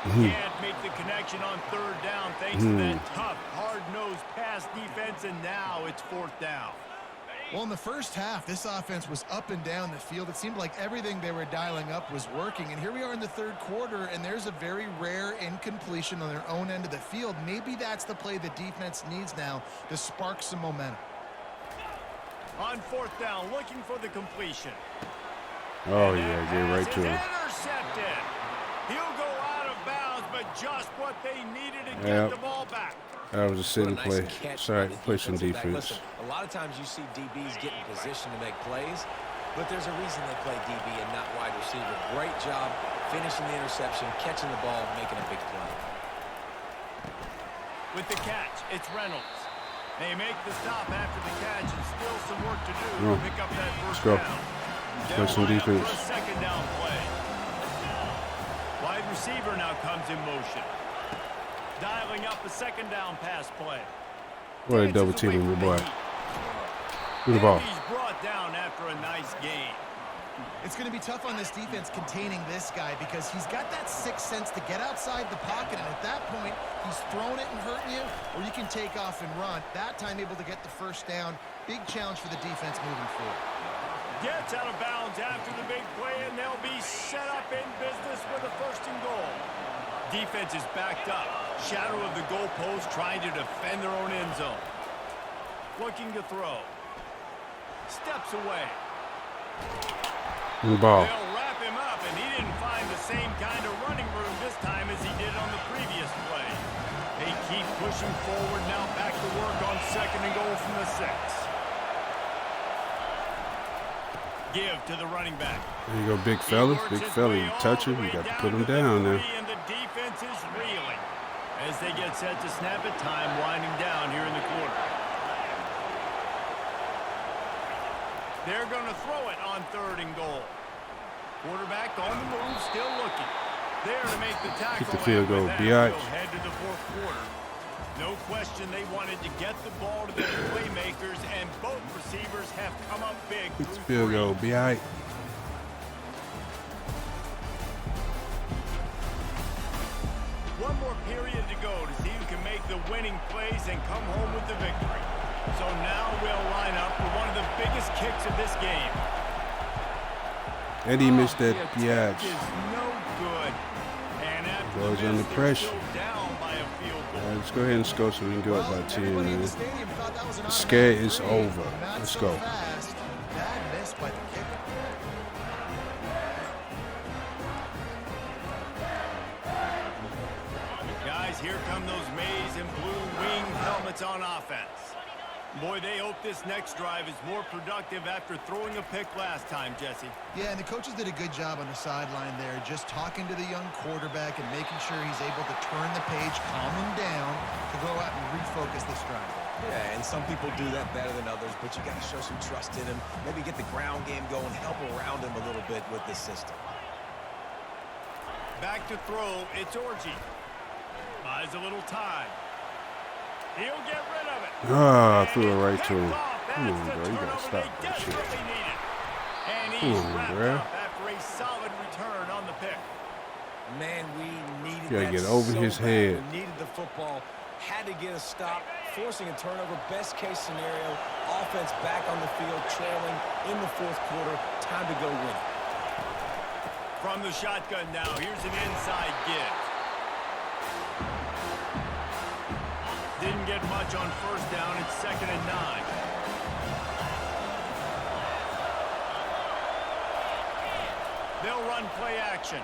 Can't make the connection on third down thanks to that tough, hard-nosed pass defense, and now it's 4th down. Well, in the first half, this offense was up and down the field. It seemed like everything they were dialing up was working. And here we are in the third quarter, and there's a very rare incompletion on their own end of the field. Maybe that's the play the defense needs now to spark some momentum. On 4th down, looking for the completion. Oh, yeah, get right to him. Intercepted. He'll go out of bounds, but just what they needed to Yep. get the ball back. That was a silly What a nice play. catch Sorry, by the play some defensive back. defense. Listen, a lot of times you see DBs get in position to make plays, but there's a reason they play DB and not wide receiver. Great job finishing the interception, catching the ball, making a big play. With the catch, it's Reynolds. They make the stop after the catch and still some work to do Oh. to pick up that first Let's go. down. Play some They'll line up defense. for a second down play. Wide receiver now comes in motion. Dialing up a second down pass play. What a double team him, boy. Good ball. And he's brought down after a nice gain. It's going to be tough on this defense containing this guy because he's got that sixth sense to get outside the pocket, and at that point, he's throwing it and hurting you, or you can take off and run. That time able to get the first down. Big challenge for the defense moving forward. Gets out of bounds after the big play, and they'll be set up in business with a first and goal. Defense is backed up. Shadow of the goalpost, trying to defend their own end zone. Looking to throw. Steps away. Good ball. They'll wrap him up, and he didn't find the same kind of running room this time as he did on the previous play. They keep pushing forward now, back to work on second and goal from the 6. Give to the running back. There you go, big fella. Big fella. You touch him, you got to put him down now. And the defense is reeling as they get set to snap it. Time winding down here in the quarter. They're going to throw it on 3rd and goal. Quarterback on the move, still looking. There to make the tackle. Kick the field goal, and Biatch. we'll head to the 4th quarter. No question they wanted to get the ball to their playmakers, and both receivers have come up big. Kick the field goal, be all right. One more period to go to see who can make the winning plays and come home with the victory. So now we'll line up for one of the biggest kicks of this game. Eddie missed that The attack biatch. is no good. And after Goes the under miss, they're pressure. still down by a field goal. All right, let's go ahead and score so we can go up by 10, Everybody in man. the stadium thought that was an The scare automatic is three. over. Not Let's so go. fast. Bad miss by the kicker. Guys, here come those maize and blue wing helmets on offense. Boy, they hope this next drive is more productive after throwing a pick last time, Jesse. Yeah, and the coaches did a good job on the sideline there, just talking to the young quarterback and making sure he's able to turn the page, calm him down to go out and refocus this drive. Yeah, and some people do that better than others, but you got to show some trust in him. Maybe get the ground game going, help around him a little bit with this system. Back to throw, it's Orgy. Buys a little time. He'll get rid of it. Ah, I And threw it he right to cuts him. off. Come on, That's the bro. You got to turnover stop they that shit. desperately needed. And Come he's on, wrapped bro. up after a solid return on the pick. Man, we needed Gotta that get over so his bad. head. We needed the football. Had to get a stop, forcing a turnover. Best case scenario, offense back on the field, trailing in the 4th quarter. Time to go win. From the shotgun now, here's an inside give. Didn't get much on 1st down. It's 2nd and 9. They'll run play action.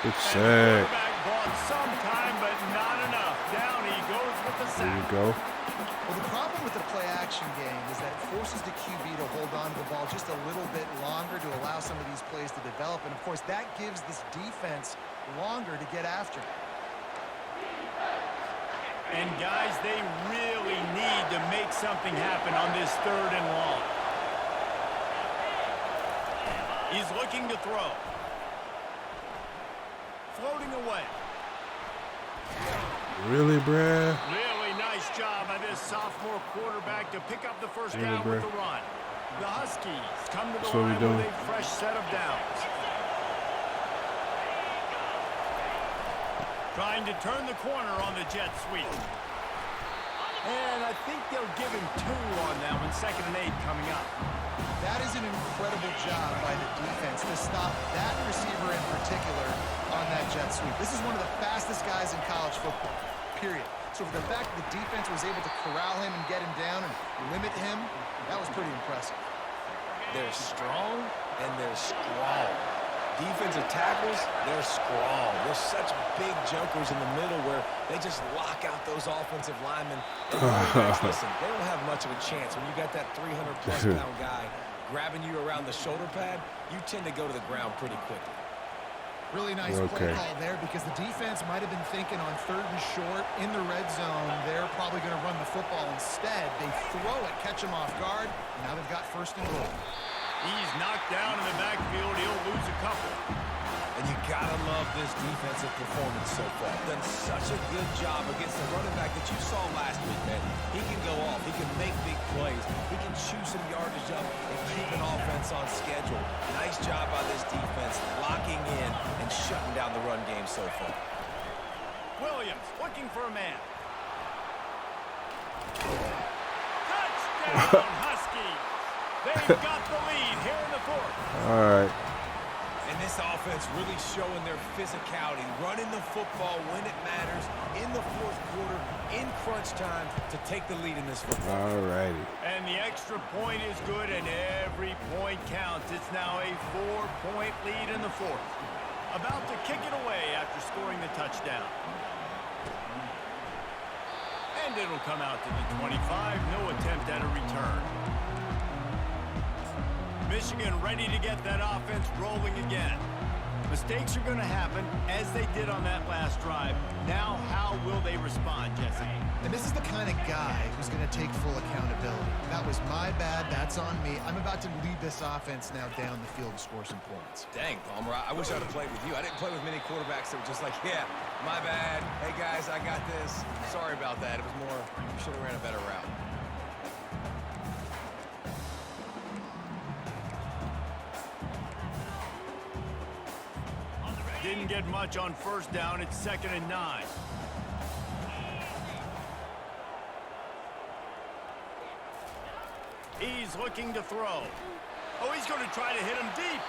Good And the sack. quarterback bought some time, but not enough. Down he goes with the There you sack. go. Well, the problem with the play-action game is that it forces the QB to hold on to the ball just a little bit longer to allow some of these plays to develop. And, of course, that gives this defense longer to get after. And, guys, they really need to make something happen on this 3rd and long. He's looking to throw. Floating away. Really, bruh? Really nice job by this sophomore quarterback to pick up the first Really, down with bro? the run. The Huskies come to the That's what we line doing. with a fresh set of downs. Trying to turn the corner on the jet sweep. And I think they'll give him 2 on that one. 2nd and 8 coming up. That is an incredible job by the defense to stop that receiver in particular on that jet sweep. This is one of the fastest guys in college football. period. So for the fact that the defense was able to corral him and get him down and limit him, that was pretty impressive. They're strong and they're strong. Defensive tackles, they're strong. They're such big jokers in the middle where they just lock out those offensive linemen. And listen, they don't have much of a chance. When you got that 300-plus pound guy grabbing you around the shoulder pad, you tend to go to the ground pretty quickly. Really nice play call there because the defense might have been thinking on 3rd and short in the red zone. They're probably going to run the football instead. They throw it, catch him off guard, and now they've got 1st and goal. He's knocked down in the backfield. He'll lose a couple. And you gotta love this defensive performance so far. Done such a good job against the running back that you saw last week, man. He can go off. He can make big plays. He can chew some yardage up and keep an offense on schedule. Nice job by this defense, locking in and shutting down the run game so far. Williams looking for a man. Touchdown, Huskies. They've got the lead here in the 4th. All right. And this offense really showing their physicality, running the football when it matters, in the 4th quarter, in crunch time, to take the lead in this football. All righty. And the extra point is good, and every point counts. It's now a 4-point lead in the 4th. About to kick it away after scoring the touchdown. And it'll come out to the 25. No attempt at a return. Michigan ready to get that offense rolling again. Mistakes are going to happen, as they did on that last drive. Now, how will they respond, Jesse? And this is the kind of guy who's going to take full accountability. That was my bad. That's on me. I'm about to lead this offense now down the field to score some points. Dang, Palmer, I wish I'd have played with you. I didn't play with many quarterbacks that were just like, yeah, my bad. Hey, guys, I got this. Sorry about that. It was more, you should have ran a better route. Didn't get much on 1st down. It's 2nd and 9. He's looking to throw. Oh, he's going to try to hit him deep.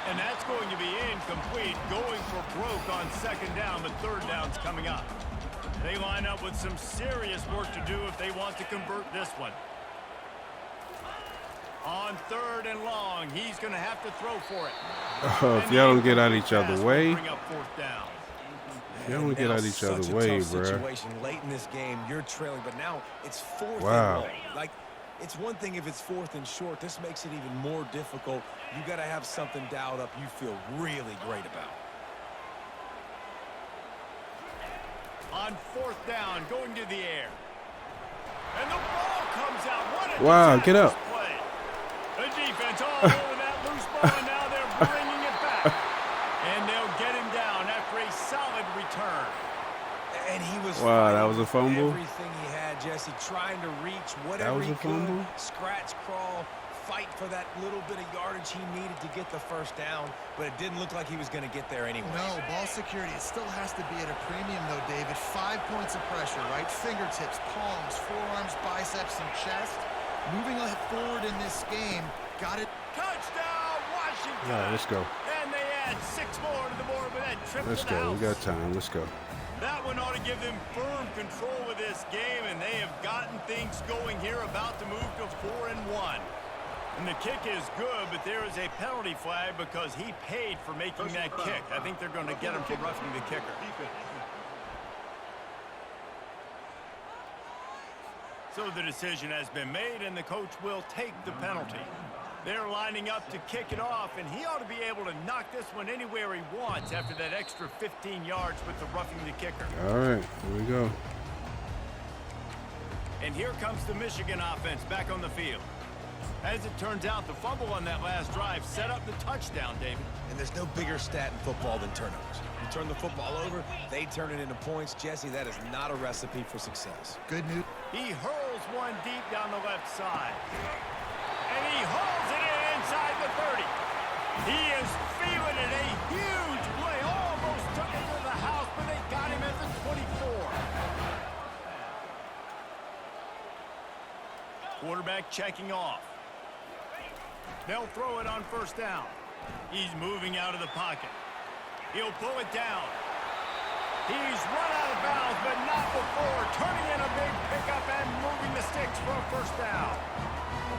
And that's going to be incomplete. Going for broke on 2nd down, but 3rd down's coming up. They line up with some serious work to do if they want to convert this one. On 3rd and long, he's going to have to throw for it. Oh, if y'all don't get out of each other's way. Bring up 4th down. Y'all don't get out of each other's way, bro. Situation late in this game, you're trailing, but now it's 4th and Wow. long. Like, it's one thing if it's 4th and short. This makes it even more difficult. You got to have something dialed up you feel really great about. On 4th down, going to the air. And the ball comes out. What a Wow, get up. play. The defense all over that loose ball, and now they're bringing it back. And they'll get him down after a solid return. And he was That was a fumble? everything he had, Jesse, trying to reach That whatever was he a fumble? could, scratch, crawl, fight for that little bit of yardage he needed to get the 1st down, but it didn't look like he was going to get there anyway. No, ball security, it still has to be at a premium, though, David. 5 points of pressure, right? Fingertips, palms, forearms, biceps, and chest. Moving forward in this game, got it. Touchdown, Washington. All right, let's go. And they add 6 more to the board with that trip Let's to the go. house. We got time. Let's go. That one ought to give them firm control of this game, and they have gotten things going here, about to move to 4-1. And the kick is good, but there is a penalty flag because he paid for making that kick. I think they're going to get him for roughing the kicker. So the decision has been made, and the coach will take the penalty. They're lining up to kick it off, and he ought to be able to knock this one anywhere he wants after that extra 15 yards with the roughing the kicker. All right, here we go. And here comes the Michigan offense back on the field. As it turns out, the fumble on that last drive set up the touchdown, David. And there's no bigger stat in football than turnovers. You turn the football over, they turn it into points. Jesse, that is not a recipe for success. Good news. He hurls one deep down the left side. And he hauls it in inside the 30. He is feeling it. A huge play. Almost took it to the house, but they got him at the 24. Quarterback checking off. They'll throw it on 1st down. He's moving out of the pocket. He'll pull it down. He's run out of bounds, but not before turning in a big pickup and moving the sticks for a first down.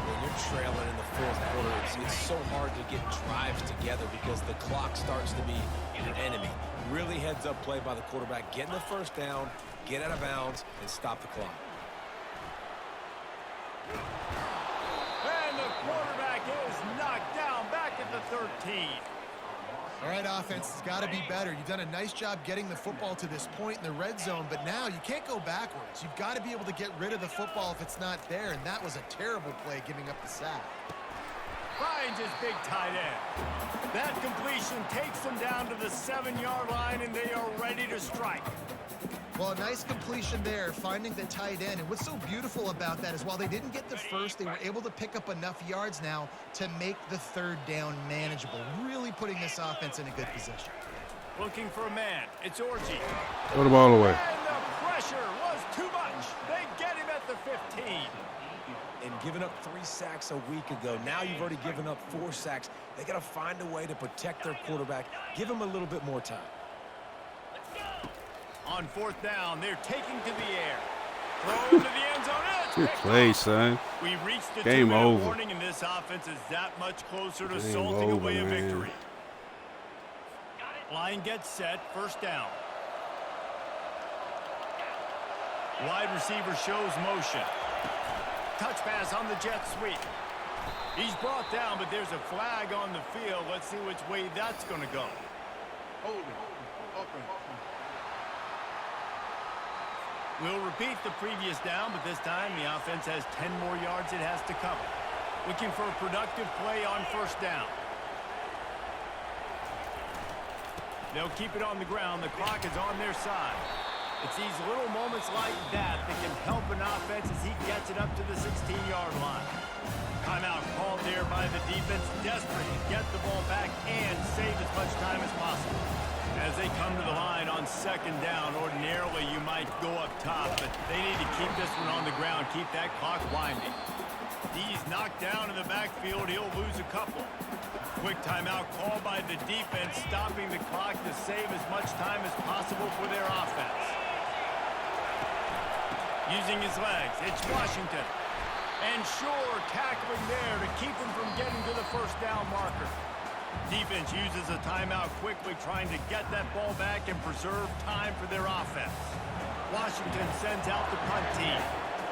When you're trailing in the fourth quarter, it's so hard to get drives together because the clock starts to be your enemy. Really heads-up play by the quarterback, getting the first down, get out of bounds, and stop the clock. And the quarterback is knocked down back at the 13. All right, offense has got to be better. You've done a nice job getting the football to this point in the red zone, but now you can't go backwards. You've got to be able to get rid of the football if it's not there, and that was a terrible play giving up the sack. Finds his big tight end. That completion takes them down to the 7-yard line, and they are ready to strike. Well, a nice completion there, finding the tight end. And what's so beautiful about that is while they didn't get the first, they were able to pick up enough yards now to make the third down manageable, really putting this offense in a good position. Looking for a man. It's Orgy. Throw the ball away. And the pressure was too much. They get him at the 15. And giving up 3 sacks a week ago, now you've already given up 4 sacks. They got to find a way to protect their quarterback. Give him a little bit more time. On fourth down, they're taking to the air. Throw into the end zone. It's Good picked play, off. son. We reached the Game 2-minute over. warning, and this offense is that much closer to Game salting over, away a man. victory. Line gets set, first down. Wide receiver shows motion. Touch pass on the jet sweep. He's brought down, but there's a flag on the field. Let's see which way that's going to go. We'll repeat the previous down, but this time the offense has 10 more yards it has to cover. Looking for a productive play on first down. They'll keep it on the ground. The clock is on their side. It's these little moments like that that can help an offense as he gets it up to the 16-yard line. Timeout called there by the defense, desperate to get the ball back and save as much time as possible. As they come to the line on second down, ordinarily you might go up top, but they need to keep this one on the ground, keep that clock winding. He's knocked down in the backfield. He'll lose a couple. Quick timeout called by the defense, stopping the clock to save as much time as possible for their offense. Using his legs, it's Washington. And Shore tackling there to keep him from getting to the first down marker. Defense uses a timeout quickly, trying to get that ball back and preserve time for their offense. Washington sends out the punt team.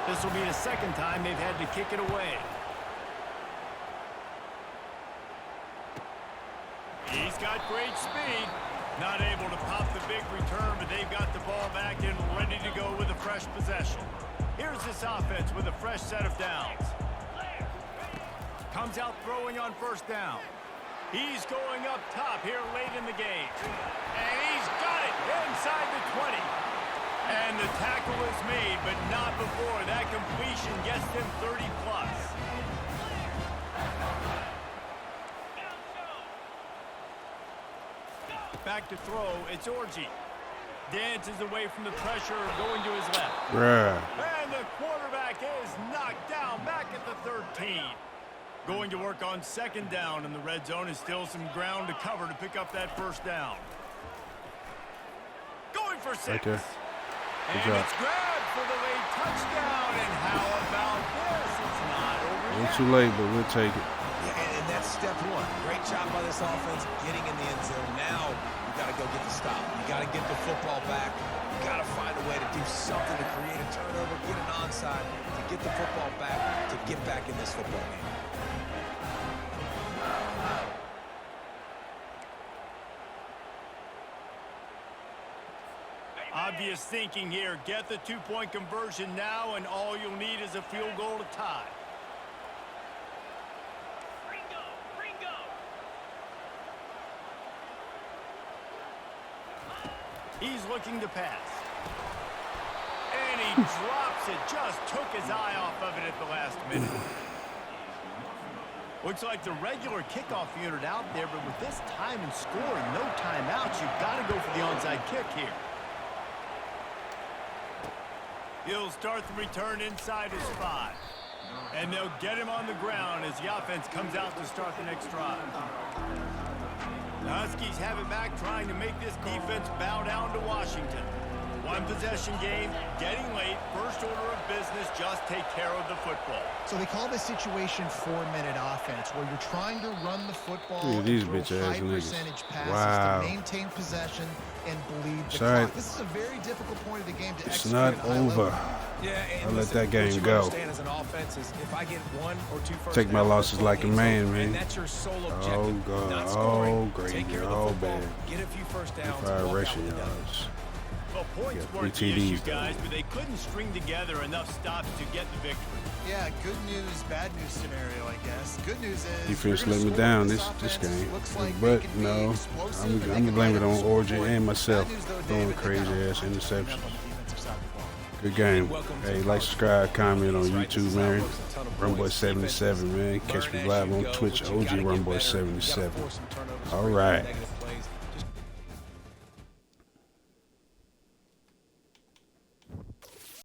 This will be the second time they've had to kick it away. He's got great speed. Not able to pop the big return, but they've got the ball back and ready to go with a fresh possession. Here's this offense with a fresh set of downs. Comes out throwing on first down. He's going up top here late in the game. And he's got it inside the 20. And the tackle is made, but not before that completion gets them 30-plus. Back to throw, it's Orgy. Dances away from the pressure, going to his left. Bruh. And the quarterback is knocked down back at the 13. Going to work on second down, and the red zone is still some ground to cover to pick up that first down. Going for 6. Right there. And job. it's grabbed for the late touchdown. And how about this? It's not over Ain't yet. too late, but we'll take it. Yeah, and that's step one. Great job by this offense getting in the end zone. Now you got to go get the stop. You got to get the football back. You got to find a way to do something to create a turnover, get an onside, to get the football back, to get back in this football game. Obvious thinking here. Get the two-point conversion now, and all you'll need is a field goal to tie. He's looking to pass. And he drops it. Just took his eye off of it at the last minute. Looks like the regular kickoff unit out there, but with this time and scoring, no timeouts, you've got to go for the onside kick here. He'll start the return inside his 5. And they'll get him on the ground as the offense comes out to start the next drive. The Huskies have it back, trying to make this defense bow down to Washington. One possession game, getting late, first order of business, just take care of the football. So they call this situation 4-minute offense, where you're trying to run the football Look at these and throw bitch-ass high niggas. percentage passes Wow. to maintain possession and bleed the Sorry. clock. This is a very difficult point of the game to It's execute not at a high over. level. Yeah, and I'll let listen, that game what you go. understand as an offense is if I get 1 or 2 first Take my downs, losses the like a game's man, over, man. and that's your sole objective. Oh, God. Not scoring, Oh, great. take care of the Oh, football, bad. get a few first downs, If I walk rush out you, with a W. Well, points Yeah, weren't 3 the issue, TDs, guys, but they couldn't string together enough stops to get the victory. Yeah, good news, bad news scenario, I guess. Good news is Defense you're let me gonna down score this offense. game. Looks like But they can be no, explosive I'm and they going to can blame light it up on the Orgy scoreboard. and myself. Bad news, though, Throwing David, they crazy got a ass lot to clean up interceptions. on the defensive side of the ball. Good game. Welcome to Hey, like, college subscribe, football. comment on Right, YouTube, this man. outworks a ton of points. Runboy77, man. Learn Catch me as live you on go, Twitch, but you OG gotta get better. You gotta Runboy77. force some turnovers, All create right. negative